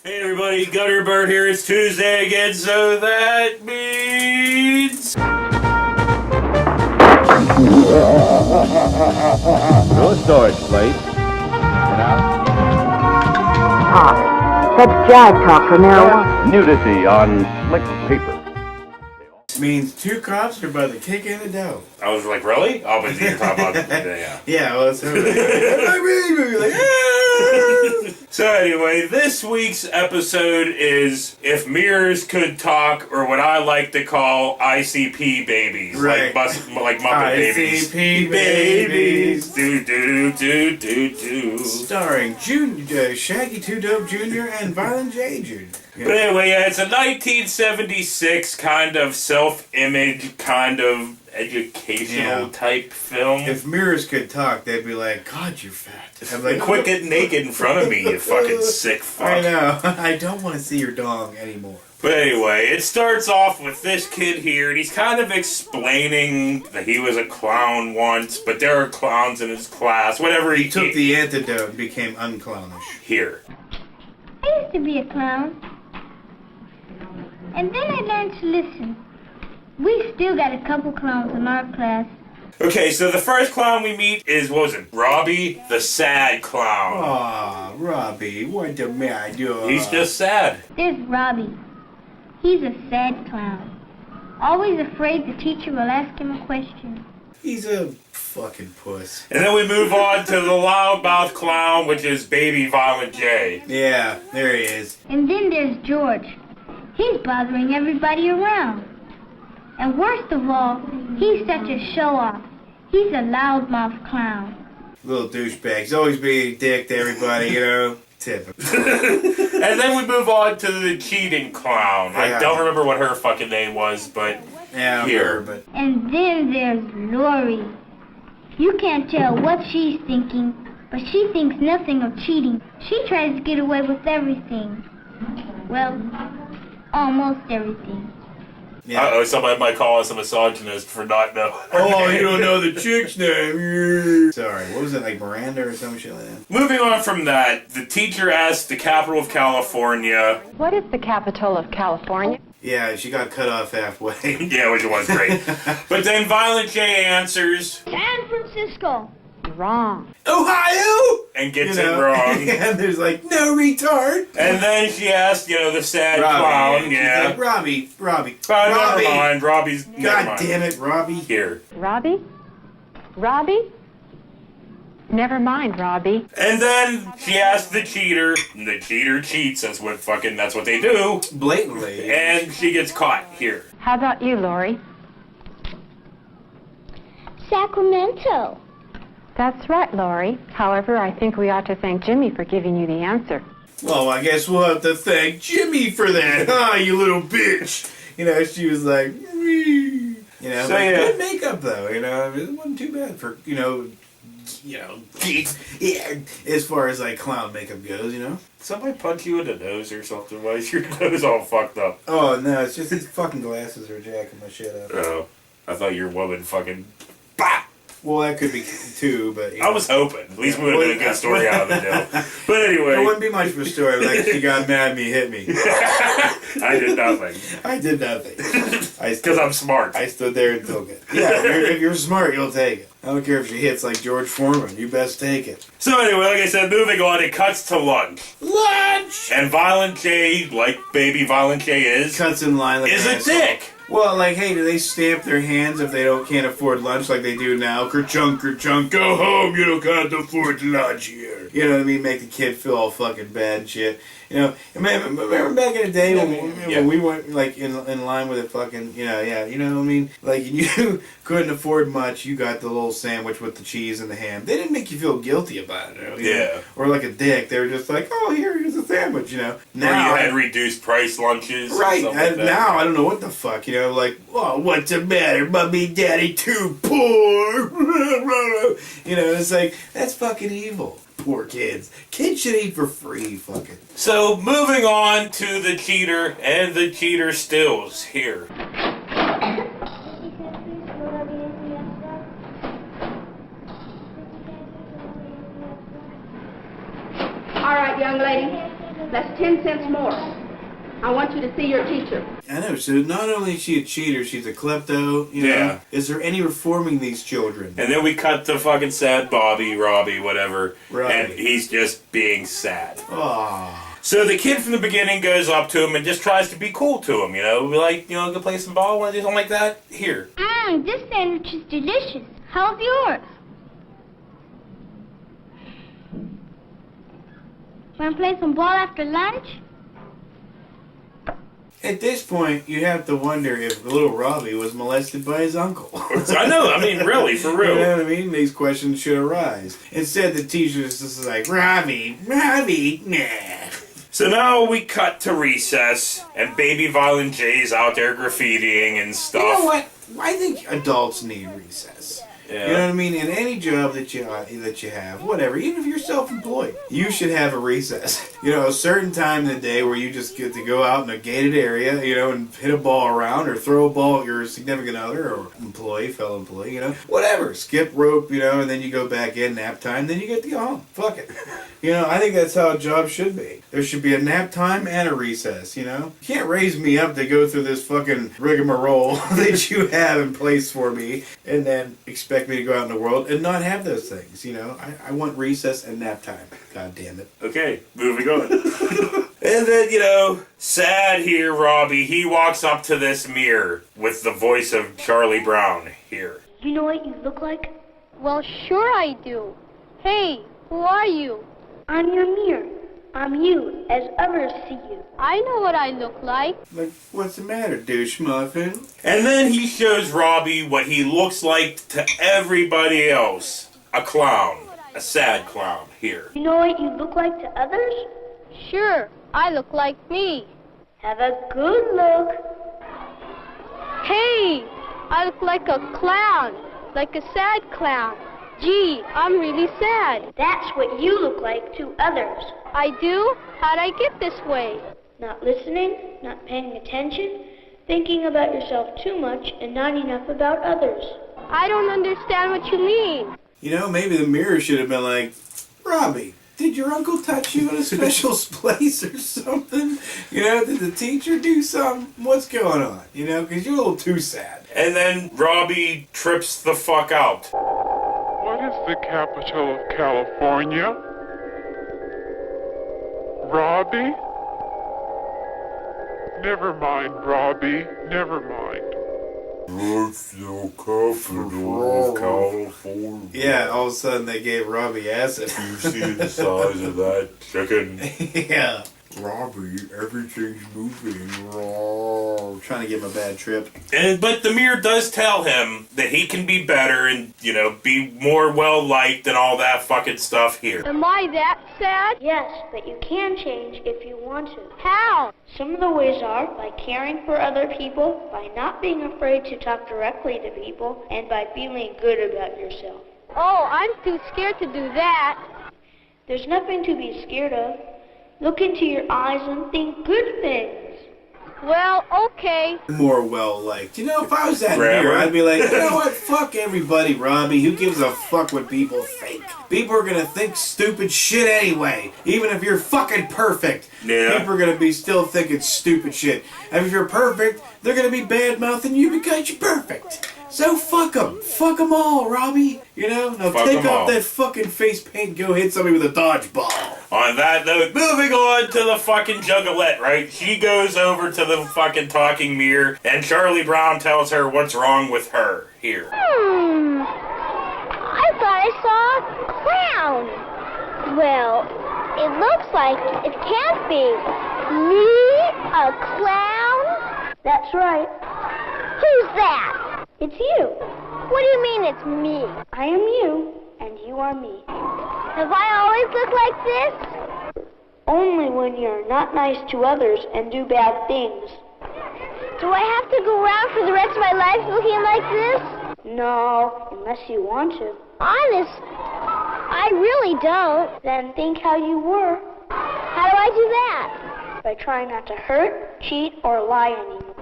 Hey everybody, Gutterbird here. It's Tuesday again, so that means... No storage place. Talk. That's jive talk for marijuana. Nudity on slick paper. Means two cops are by the kick in the dough. I was like, really? Oh, but you're talking about... yeah. Yeah, well, so So anyway, this week's episode is If Mirrors Could Talk, or what I like to call ICP babies. Right. Like Muppet babies. ICP babies. Do. Starring Shaggy Two Dope Jr. and Violent J Jr. But anyway, yeah, it's a 1976 kind of self-image, kind of educational type film. If mirrors could talk, they'd be like, God, you're fat. I'm like, Quit getting naked in front of me, you fucking sick fuck. I know. I don't want to see your dong anymore. But anyway, it starts off with this kid here, and he's kind of explaining that he was a clown once, but there are clowns in his class, whatever He took the antidote and became unclownish. Here. I used to be a clown. And then I learned to listen. We still got a couple clowns in our class. Okay, so the first clown we meet is, what was it? Robbie, the sad clown. Aw, Robbie, what the man do? He's just sad. There's Robbie. He's a sad clown. Always afraid the teacher will ask him a question. He's a fucking puss. And then we move on to the loudmouth clown, which is Baby Violent J. Yeah, there he is. And then there's George. He's bothering everybody around. And worst of all, he's such a show-off. He's a loudmouth clown. Little douchebag. He's always being a dick to everybody, you know. Typical. And then we move on to the cheating clown. Yeah. I don't remember what her fucking name was, but Yeah, I'm here. sure, but And then there's Lori. You can't tell what she's thinking, but she thinks nothing of cheating. She tries to get away with everything. Well, almost everything. yeah. Uh-oh, somebody might call us a misogynist for not knowing. Oh, you don't know the chick's name. Sorry, what was it, like Miranda or some shit like that? Moving on from that, the teacher asked the capital of California. What is the capital of California? Yeah, she got cut off halfway. Yeah, which was great. But then Violent J answers, San Francisco. Wrong. Ohio! and gets You know? it wrong. And there's like, no retard. And then she asked, the sad clown. She's Yeah. like, Robbie. Never mind, Robbie's... never God mind. damn it, Robbie. Here. Robbie? Robbie? Never mind, Robbie. And then she asked the cheater, and the cheater cheats, that's what they do. Blatantly. And she gets caught. Here. How about you, Lori? Sacramento. That's right, Lori. However, I think we ought to thank Jimmy for giving you the answer. Well, I guess we'll have to thank Jimmy for that. Ah, you little bitch. She was like, "Wee." So, but yeah. good makeup though. It wasn't too bad for as far as like clown makeup goes. Somebody punch you in the nose or something? Why is your nose all fucked up? Oh no, it's just these fucking glasses are jacking my shit up. Oh, I thought your woman fucking... Bah! Well, that could be too, but I was hoping. At least we would have been a good story out of the deal. But It anyway, wouldn't be much of a story. Like she got mad at me, hit me. I did nothing. I did nothing. Because I'm smart. I stood there and took it. Yeah, if you're smart, you'll take it. I don't care if she hits like George Foreman. You best take it. So anyway, like I said, moving on, it cuts to lunch. Lunch! And Violent J, like Baby Violent J is Cuts in line like a an asshole. dick. Well, like, hey, do they stamp their hands if they can't afford lunch like they do now? Kerchunk, go home, you can't afford lunch here. You know what I mean? Make the kid feel all fucking bad and shit. Remember back in the day when we went, like, in line with a fucking, you know what I mean? Like, you couldn't afford much, you got the little sandwich with the cheese and the ham. They didn't make you feel guilty about it, Yeah. Or like a dick. They were just like, oh, here's a sandwich, Now, Now, or you had reduced price lunches. right, Something like that. now I don't know what the fuck, like, oh, what's the matter, mommy, daddy, too poor, it's like, that's fucking evil. Poor kids. Kids should eat for free, fucking. So, moving on to the cheater and the cheater stills here. All right, young lady. That's 10 cents more. I want you to see your teacher. I know, so not only is she a cheater, she's a klepto, you know. Yeah. Is there any reforming these children? And then we cut to fucking sad Robbie, whatever. Right. And he's just being sad. Aww. So the kid from the beginning goes up to him and just tries to be cool to him, you know? Be like, you know, go play some ball, want to do something like that? Here. This sandwich is delicious. How's yours? Want to play some ball after lunch? At this point, you have to wonder if little Robbie was molested by his uncle. I know, I mean, really, for real. You know what I mean? These questions should arise. Instead, the teacher is just like, Robbie, nah. So now we cut to recess, and Baby Violent J's out there graffitiing and stuff. You know what? I think adults need recess. Yeah. You know what I mean? In any job that you have, whatever, even if you're self-employed, you should have a recess. You know, a certain time in the day where you just get to go out in a gated area, you know, and hit a ball around or throw a ball at your significant other or fellow employee, you know, whatever. Skip rope, you know, and then you go back in, nap time, then you get to go home. Fuck it. You know, I think that's how a job should be. There should be a nap time and a recess, you know? You can't raise me up to go through this fucking rigmarole that you have in place for me and then expect me to go out in the world and not have those things, you know? I want recess and nap time. God damn it. Okay, moving on. And then, you know, sad here, Robbie, he walks up to this mirror with the voice of Charlie Brown here. You know what you look like? Well, sure I do. Hey, who are you? I'm your mirror. I'm you, as others see you. I know what I look like. Like, what's the matter, douche muffin? And then he shows Robbie what he looks like to everybody else. A clown. A sad clown here. You know what you look like to others? Sure, I look like me. Have a good look. Hey, I look like a clown, like a sad clown. Gee, I'm really sad. That's what you look like to others. I do? How'd I get this way? Not listening, not paying attention, thinking about yourself too much and not enough about others. I don't understand what you mean. You know, maybe the mirror should have been like, Robbie, did your uncle touch you in a special place or something? You know, did the teacher do something? What's going on? You know, because you're a little too sad. And then Robbie trips the fuck out. What is the capital of California? Robbie? Never mind, Robbie. Never mind. That's the capital of California. Yeah, all of a sudden they gave Robbie acid. You see the size of that chicken? Yeah. Robbie, everything's moving. Trying to give him a bad trip. But the mirror does tell him that he can be better and, you know, be more well-liked and all that fucking stuff here. Am I that sad? Yes, but you can change if you want to. How? Some of the ways are by caring for other people, by not being afraid to talk directly to people, and by feeling good about yourself. Oh, I'm too scared to do that. There's nothing to be scared of. Look into your eyes and think good things. Well, okay. More well-liked. You know, if I was that Grammar. mirror, I'd be like, you know what? Fuck everybody, Robbie. Who gives a fuck what people think? People are gonna think stupid shit anyway. Even if you're fucking perfect. Yeah. People are gonna be still thinking stupid shit. And if you're perfect, they're gonna be bad-mouthing you because you're perfect. So fuck them. Fuck them all, Robbie. You know? Now Fuck take 'em off all. that fucking face paint and go hit somebody with a dodgeball. On that note, moving on to the fucking Juggalette, right? She goes over to the fucking talking mirror, and Charlie Brown tells her what's wrong with her here. I thought I saw a clown. Well, it looks like it can't be. Me? A clown? That's right. Who's that? It's you. What do you mean it's me? I am you, and you are me. Have I always looked like this? Only when you're not nice to others and do bad things. Do I have to go around for the rest of my life looking like this? No, unless you want to. Honest, I really don't. Then think how you were. How do I do that? By trying not to hurt, cheat, or lie anymore.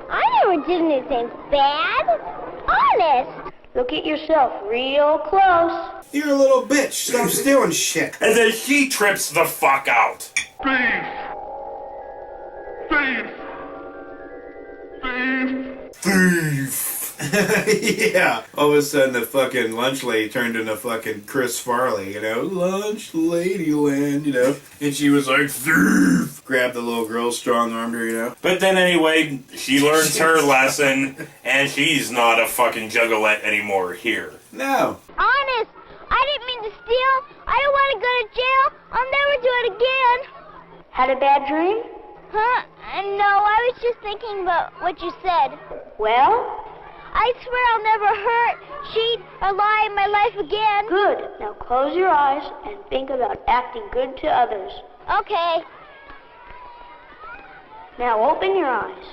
I never did anything bad. Honest. Look at yourself real close. You're a little bitch. Stop stealing shit. And then she trips the fuck out. Thief! Thief! Thief! Thief. Yeah. All of a sudden, the fucking lunch lady turned into fucking Chris Farley, you know? Lunch lady land, you know? And she was like, thief! Grabbed the little girl, strong-armed her, you know? But then anyway, she learns her lesson, and she's not a fucking juggalette anymore here. No. Honest, I didn't mean to steal. I don't want to go to jail. I'll never do it again. Had a bad dream? Huh? No, I was just thinking about what you said. Well? I swear I'll never hurt, cheat, or lie in my life again. Good. Now close your eyes and think about acting good to others. Okay. Now open your eyes.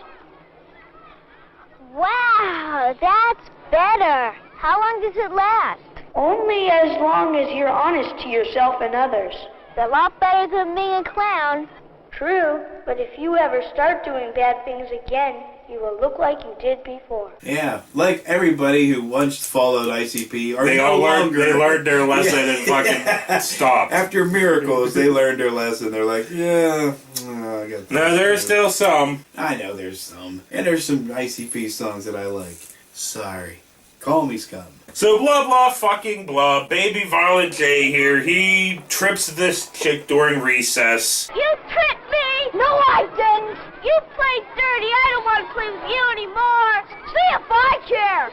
Wow, that's better. How long does it last? Only as long as you're honest to yourself and others. It's a lot better than being a clown. True, but if you ever start doing bad things again, you will look like you did before. Yeah, like everybody who once followed ICP are They no all longer. they learned their lesson and fucking stopped. After miracles, they learned their lesson. They're like, yeah, I got No, there's still some. I know there's some. And there's some ICP songs that I like. Sorry. Call me scum. So blah blah fucking blah. Baby Violent J here. He trips this chick during recess. You tricked me! No, I didn't! You played dirty! I don't want to play with you anymore! See if I care!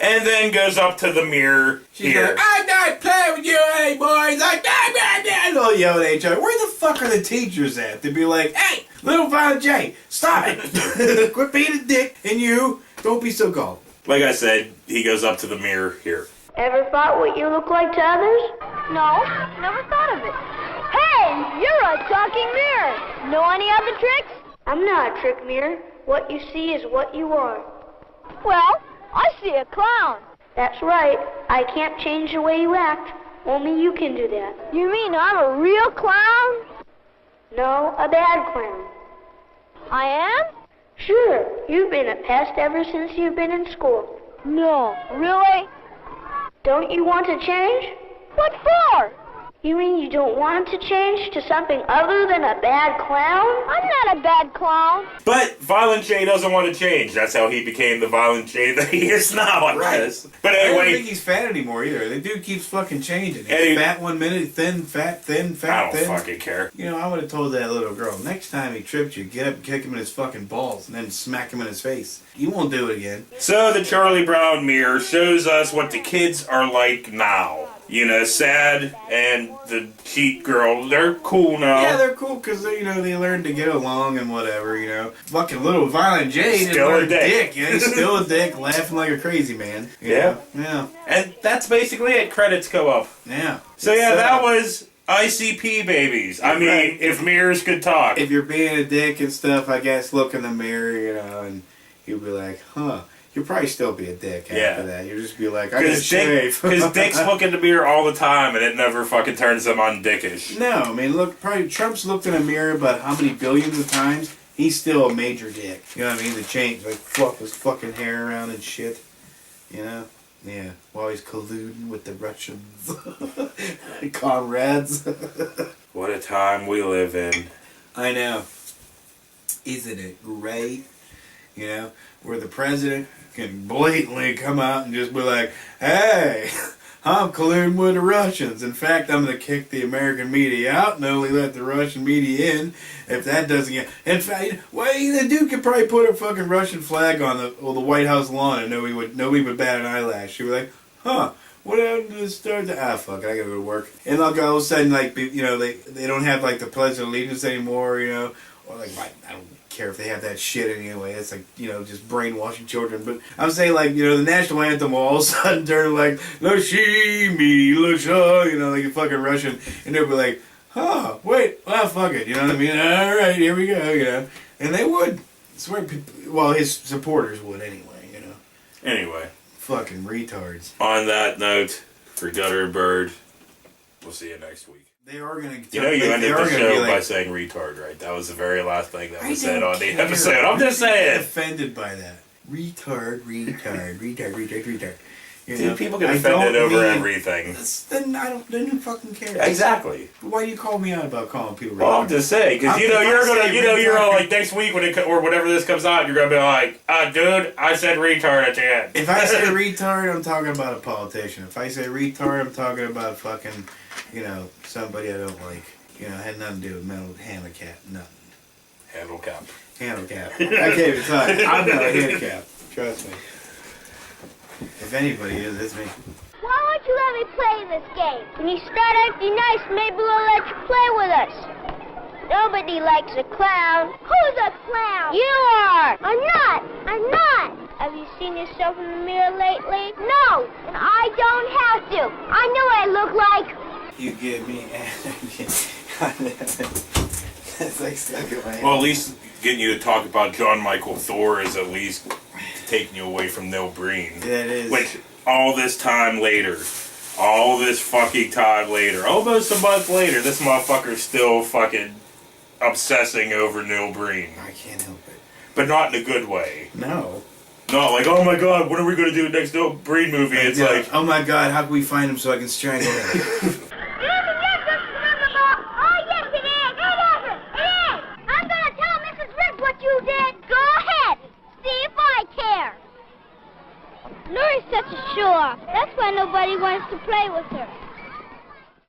And then goes up to the mirror She's here. like, I'm not playing with you anymore. He's like, and they'll yell at each other. Where the fuck are the teachers at? To be like, hey, little Violent J, stop it. Quit being a dick. And you, don't be so gullible. Like I said, he goes up to the mirror here. Ever thought what you look like to others? No, never thought of it. Hey, you're a talking mirror! Know any other tricks? I'm not a trick mirror. What you see is what you are. Well, I see a clown. That's right. I can't change the way you act. Only you can do that. You mean I'm a real clown? No, a bad clown. I am? Sure, you've been a pest ever since you've been in school. No, really? Don't you want to change? What for? You mean you don't want to change to something other than a bad clown? I'm not a bad clown. But Violent J doesn't want to change. That's how he became the Violent J that he is now, I guess. But I don't anyway, think he's fat anymore either. The dude keeps fucking changing. He's Eddie- fat 1 minute, thin, fat, thin, I fat, don't thin. fucking care. You know, I would have told that little girl, next time he tripped you, get up and kick him in his fucking balls and then smack him in his face. You won't do it again. So the Charlie Brown mirror shows us what the kids are like now. You know, Sad and the cheat girl, they're cool now. Yeah, they're cool because, you know, they learn to get along and whatever, you know. Fucking little Violent J didn't Still a learn dick. Yeah, he's still a dick, laughing like a crazy man. You Yeah. know? Yeah. And that's basically it. Credits go up. Yeah. So yeah, that was ICP babies. I mean, Right. if mirrors could talk. If you're being a dick and stuff, I guess look in the mirror, you know, and you'll be like, huh. You'll probably still be a dick after Yeah. that. You'll just be like, I gotta Because shave. dicks look in the mirror all the time, and it never fucking turns them on dickish. No, I mean, look, probably Trump's looked in a mirror about how many billions of times. He's still a major dick. You know what I mean? The change, like, fluff his fucking hair around and shit. You know? Yeah. While he's colluding with the Russians. Comrades. What a time we live in. I know. Isn't it great? You know? Where the president can blatantly come out and just be like, hey, I'm colluding with the Russians. In fact, I'm going to kick the American media out and only let the Russian media in if that doesn't get... In fact, well, the dude could probably put a fucking Russian flag on the White House lawn and nobody would bat an eyelash. She'd be like, huh, what happened to the start? Fuck it, I got to go to work. And like all of a sudden, like, you know, they don't have like the Pledge of Allegiance anymore, you know, or like, I don't care if they have that shit anyway. It's like, you know, just brainwashing children. But I'm saying, like, you know, the national anthem will all of a sudden turn like Lashimi, Lasha, you know, like a fucking Russian, and they'll be like, huh, wait, well, fuck it, you know what I mean? All right, here we go, you know, and they would. I swear, well, his supporters would anyway, you know. Anyway. Fucking retards. On that note, for Gutter Bird, we'll see you next week. They are going to... You know, you ended the show by saying retard, right? That was the very last thing that was said on the episode. I'm just saying. Offended by that. Retard. You Dude, know, people get offended over everything. Then I don't fucking care. Exactly. Why do you call me out about calling people retarded? Well, I'm just saying, because you're all like next week when or whenever this comes out, you're gonna be like, dude, I said retard at the end. If I say retard, I'm talking about a politician. If I say retard, I'm talking about fucking, somebody I don't like. Had nothing to do with mental handicap, nothing. Handicap. I can't even talk. I'm not a handicap. Trust me. If anybody is, it's me. Why won't you let me play this game? When you start acting nice, maybe we'll let you play with us. Nobody likes a clown. Who's a clown? You are. I'm not. Have you seen yourself in the mirror lately? No, and I don't have to. I know what I look like. You give me That's like stuck in my head. Well, at least getting you to talk about John Michael Thor is at least taking you away from Neil Breen. Yeah, it is. Which, all this fucking time later, almost a month later, this motherfucker's still fucking obsessing over Neil Breen. I can't help it. But not in a good way. No. Not like, oh my god, when are we going to do the next Neil Breen movie? It's like, oh my god, how can we find him so I can strangle him? Lori's such a sure. That's why nobody wants to play with her.